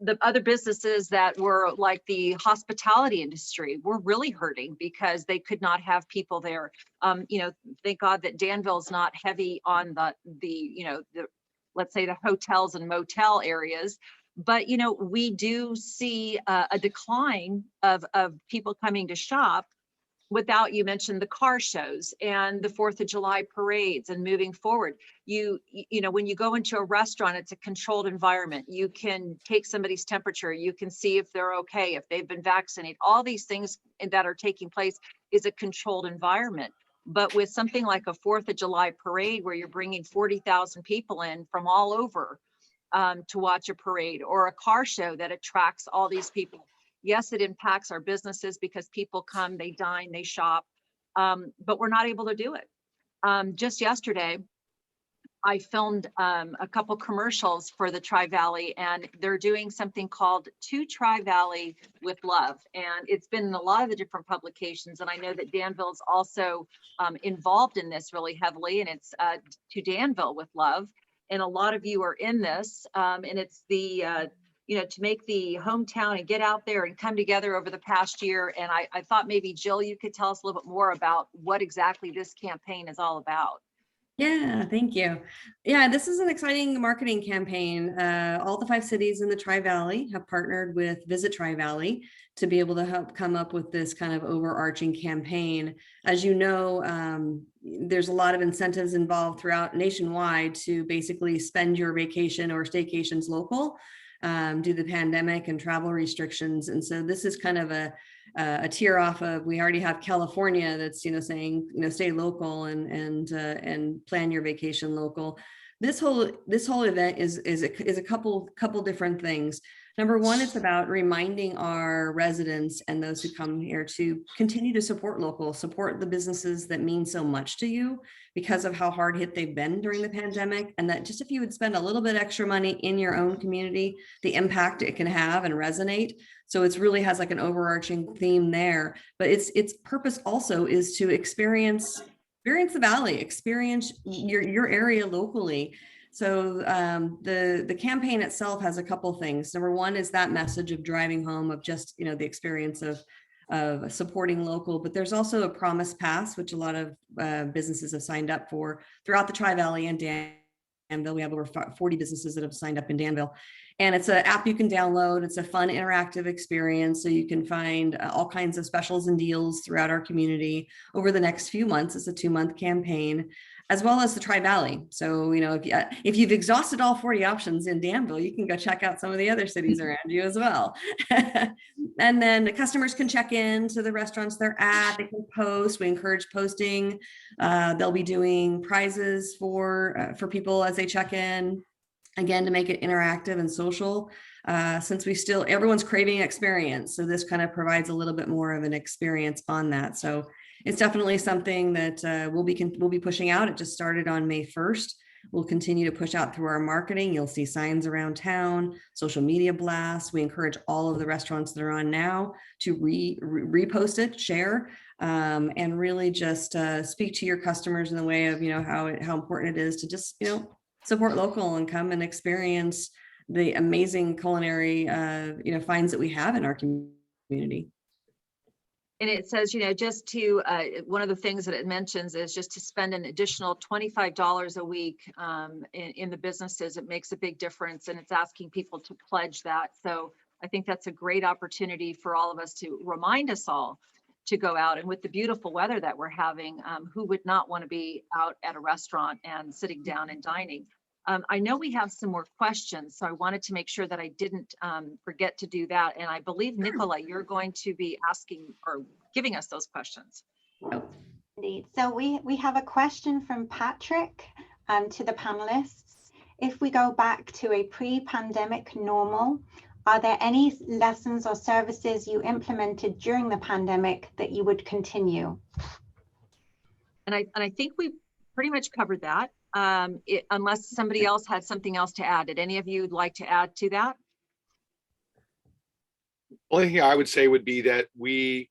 the other businesses that were like the hospitality industry were really hurting because they could not have people there. Thank God that Danville's not heavy on the let's say the hotels and motel areas. But, we do see a decline of people coming to shop. Without, you mentioned the car shows and the 4th of July parades and moving forward. When you go into a restaurant, it's a controlled environment. You can take somebody's temperature. You can see if they're okay, if they've been vaccinated. All these things that are taking place is a controlled environment. But with something like a 4th of July parade, where you're bringing 40,000 people in from all over to watch a parade, or a car show that attracts all these people, yes, it impacts our businesses because people come, they dine, they shop, but we're not able to do it. Just yesterday, I filmed a couple commercials for the Tri-Valley, and they're doing something called To Tri-Valley with Love. And it's been in a lot of the different publications. And I know that Danville's also involved in this really heavily, and it's To Danville with Love. And a lot of you are in this, and it's the to make the hometown and get out there and come together over the past year. And I thought maybe Jill, you could tell us a little bit more about what exactly this campaign is all about. Yeah, thank you. Yeah, this is an exciting marketing campaign. All the 5 cities in the Tri-Valley have partnered with Visit Tri-Valley to be able to help come up with this kind of overarching campaign. As you know, there's a lot of incentives involved throughout nationwide to basically spend your vacation or staycations local due to the pandemic and travel restrictions. And so this is kind of a tier off of, we already have California that's saying stay local and plan your vacation local. this whole event is a couple different things. Number one, it's about reminding our residents and those who come here to continue to support local, support the businesses that mean so much to you because of how hard hit they've been during the pandemic. And that just if you would spend a little bit extra money in your own community, the impact it can have and resonate. So it's really has like an overarching theme there, but its purpose also is to experience the valley, experience your area locally. So the campaign itself has a couple things. Number one is that message of driving home of just, you know, the experience of supporting local, but there's also a Promise Pass, which a lot of businesses have signed up for throughout the Tri-Valley and Danville. We have over 40 businesses that have signed up in Danville. And it's an app you can download. It's a fun interactive experience. So you can find all kinds of specials and deals throughout our community over the next few months. It's a 2-month campaign, as well as the Tri-Valley. So, you know, if you've exhausted all 40 options in Danville, you can go check out some of the other cities around you as well. And then the customers can check in to the restaurants they're at. They can post. We encourage posting. They'll be doing prizes for people as they check in. Again, to make it interactive and social, since everyone's craving experience. So this kind of provides a little bit more of an experience on that. So it's definitely something that we'll be pushing out. It just started on May 1st. We'll continue to push out through our marketing. You'll see signs around town, social media blasts. We encourage all of the restaurants that are on now to repost it, share, and really just speak to your customers in the way of, you know, how important it is to just, you know, support local and come and experience the amazing culinary, you know, finds that we have in our community. And it says, you know, just to, one of the things that it mentions is just to spend an additional $25 a week in the businesses. It makes a big difference, and it's asking people to pledge that. So I think that's a great opportunity for all of us to remind us all to go out. And with the beautiful weather that we're having, who would not want to be out at a restaurant and sitting down and dining? I know we have some more questions, so I wanted to make sure that I didn't forget to do that. And I believe, Nicola, you're going to be asking or giving us those questions. Indeed. So we have a question from Patrick to the panelists. If we go back to a pre-pandemic normal, are there any lessons or services you implemented during the pandemic that you would continue? And I think we pretty much covered that. Unless somebody else had something else to add. Did any of you like to add to that? Only thing I would say would be that we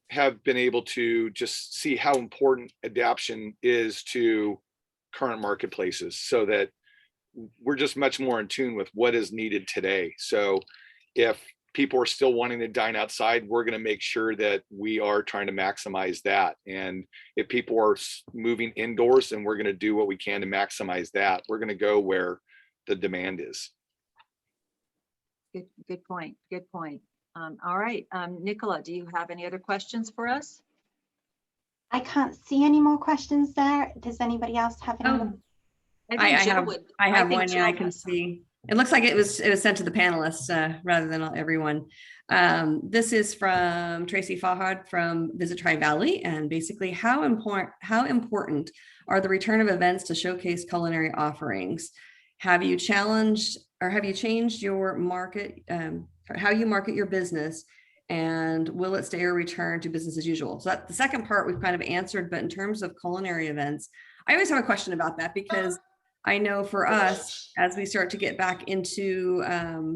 have been able to just see how important adaptation is to current marketplaces, so that we're just much more in tune with what is needed today. So if people are still wanting to dine outside, we're going to make sure that we are trying to maximize that. And if people are moving indoors, then we're going to do what we can to maximize that. We're going to go where the demand is. Good point. Good point. All right. Nicola, do you have any other questions for us? I can't see any more questions there. Does anybody else have any? Oh, I have one. Yeah, I can see. It looks like it was sent to the panelists rather than everyone. This is from Tracy Fahad from Visit Tri-Valley, and basically how important are the return of events to showcase culinary offerings? Have you changed your market, how you market your business, and will it stay or return to business as usual? So that the second part we've kind of answered, but in terms of culinary events, I always have a question about that, because I know for us, as we start to get back into,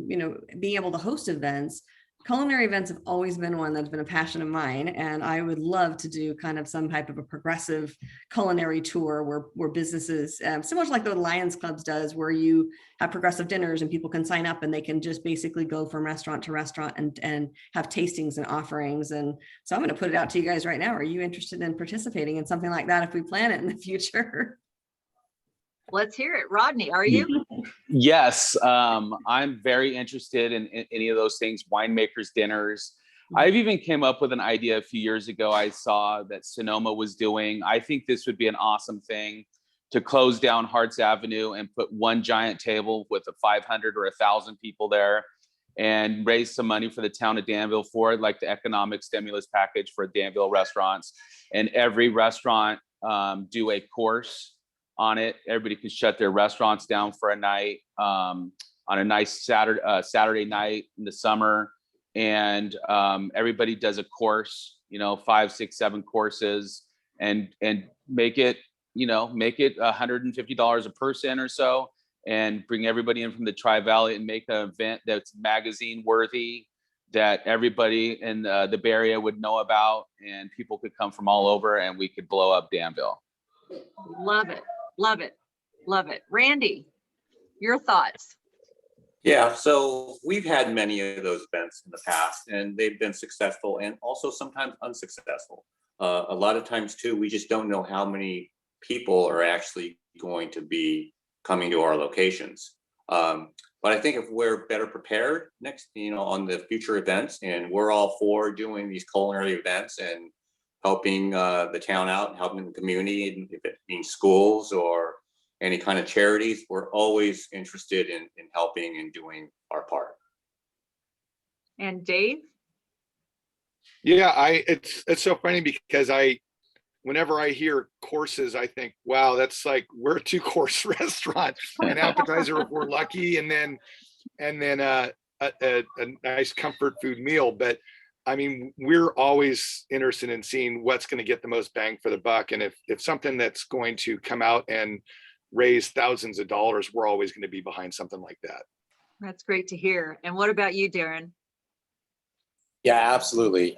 you know, being able to host events, culinary events have always been one that's been a passion of mine. And I would love to do kind of some type of a progressive culinary tour where businesses, similar to like the Lions Clubs does, where you have progressive dinners and people can sign up and they can just basically go from restaurant to restaurant and have tastings and offerings. And so I'm going to put it out to you guys right now. Are you interested in participating in something like that if we plan it in the future? Let's hear it. Rodney, are you? Yes, I'm very interested in any of those things, winemakers dinners. I've even came up with an idea a few years ago. I saw that Sonoma was doing. I think this would be an awesome thing to close down Harts Avenue and put one giant table with 500 or 1,000 people there and raise some money for the town of Danville for it, like the economic stimulus package for Danville restaurants. And every restaurant do a course on it. Everybody can shut their restaurants down for a night on a nice Saturday night in the summer. And everybody does a course, 5, 6, 7 courses, and make it $150 a person or so, and bring everybody in from the Tri-Valley and make an event that's magazine worthy, that everybody in the Bay Area would know about, and people could come from all over, and we could blow up Danville. Love it. Love it. Love it. Randy, your thoughts? Yeah, so we've had many of those events in the past, and they've been successful and also sometimes unsuccessful. A lot of times too, we just don't know how many people are actually going to be coming to our locations. But I think if we're better prepared next, on the future events, and we're all for doing these culinary events and helping the town out, helping the community, if it means schools or any kind of charities, we're always interested in helping and doing our part. And Dave? Yeah, it's so funny because whenever I hear courses, I think, wow, that's like, we're a 2-course restaurant, an appetizer if we're lucky, and then a nice comfort food meal. But I mean, we're always interested in seeing what's going to get the most bang for the buck. And if something that's going to come out and raise thousands of dollars, we're always going to be behind something like that. That's great to hear. And what about you, Darren? Yeah, absolutely.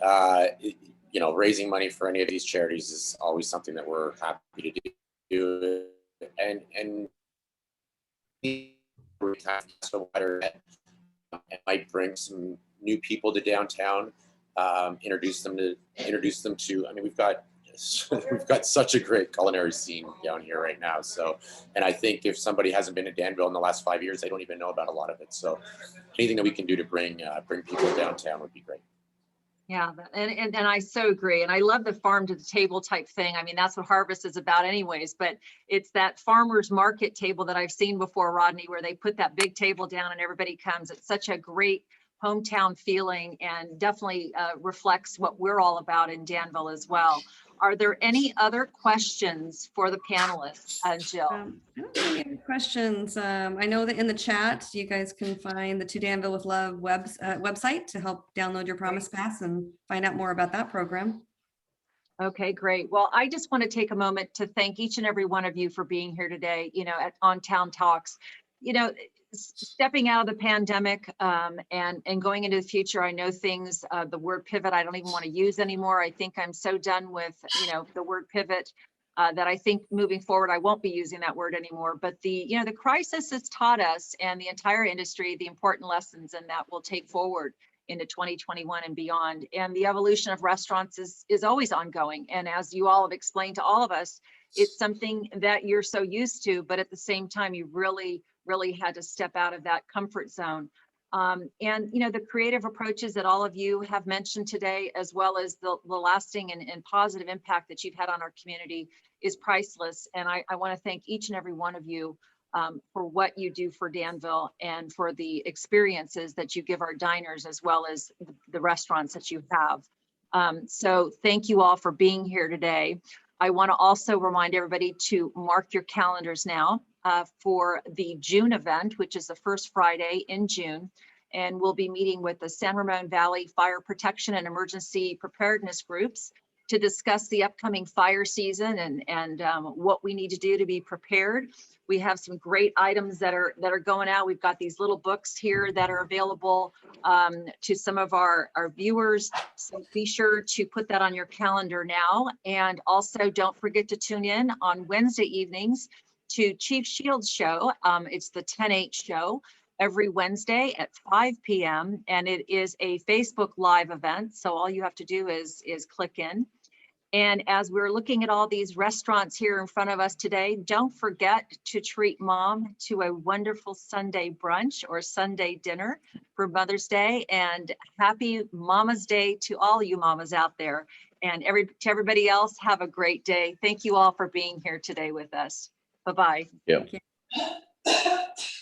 Raising money for any of these charities is always something that we're happy to do. And it might bring some new people to downtown, introduce them to, I mean, we've got such a great culinary scene down here right now. So, and I think if somebody hasn't been to Danville in the last 5 years, they don't even know about a lot of it. So anything that we can do to bring people downtown would be great. Yeah, and I so agree. And I love the farm to the table type thing. I mean, that's what Harvest is about anyways, but it's that farmer's market table that I've seen before, Rodney, where they put that big table down and everybody comes. It's such a great hometown feeling, and definitely reflects what we're all about in Danville as well. Are there any other questions for the panelists, Jill? I don't think any questions. I know that in the chat, you guys can find the To Danville with Love website to help download your Promise Pass and find out more about that program. Okay, great. Well, I just want to take a moment to thank each and every one of you for being here today, on Town Talks. Stepping out of the pandemic and going into the future, I know things, the word pivot, I don't even want to use anymore. I think I'm so done with, the word pivot that I think moving forward, I won't be using that word anymore. But the crisis has taught us and the entire industry the important lessons, and that we'll take forward into 2021 and beyond. And the evolution of restaurants is always ongoing. And as you all have explained to all of us, it's something that you're so used to, but at the same time, you really had to step out of that comfort zone. And the creative approaches that all of you have mentioned today, as well as the lasting and positive impact that you've had on our community, is priceless. And I want to thank each and every one of you for what you do for Danville and for the experiences that you give our diners, as well as the restaurants that you have. So thank you all for being here today. I want to also remind everybody to mark your calendars now for the June event, which is the first Friday in June. And we'll be meeting with the San Ramon Valley Fire Protection and Emergency Preparedness Groups to discuss the upcoming fire season and what we need to do to be prepared. We have some great items that are going out. We've got these little books here that are available to some of our viewers. So be sure to put that on your calendar now. And also don't forget to tune in on Wednesday evenings to Chief Shields show. It's the 10/8 show every Wednesday at 5 p.m. And it is a Facebook Live event. So all you have to do is click in. And as we're looking at all these restaurants here in front of us today, don't forget to treat Mom to a wonderful Sunday brunch or Sunday dinner for Mother's Day. And happy Mama's Day to all you mamas out there. And to everybody else, have a great day. Thank you all for being here today with us. Bye-bye. Yeah. Thank you.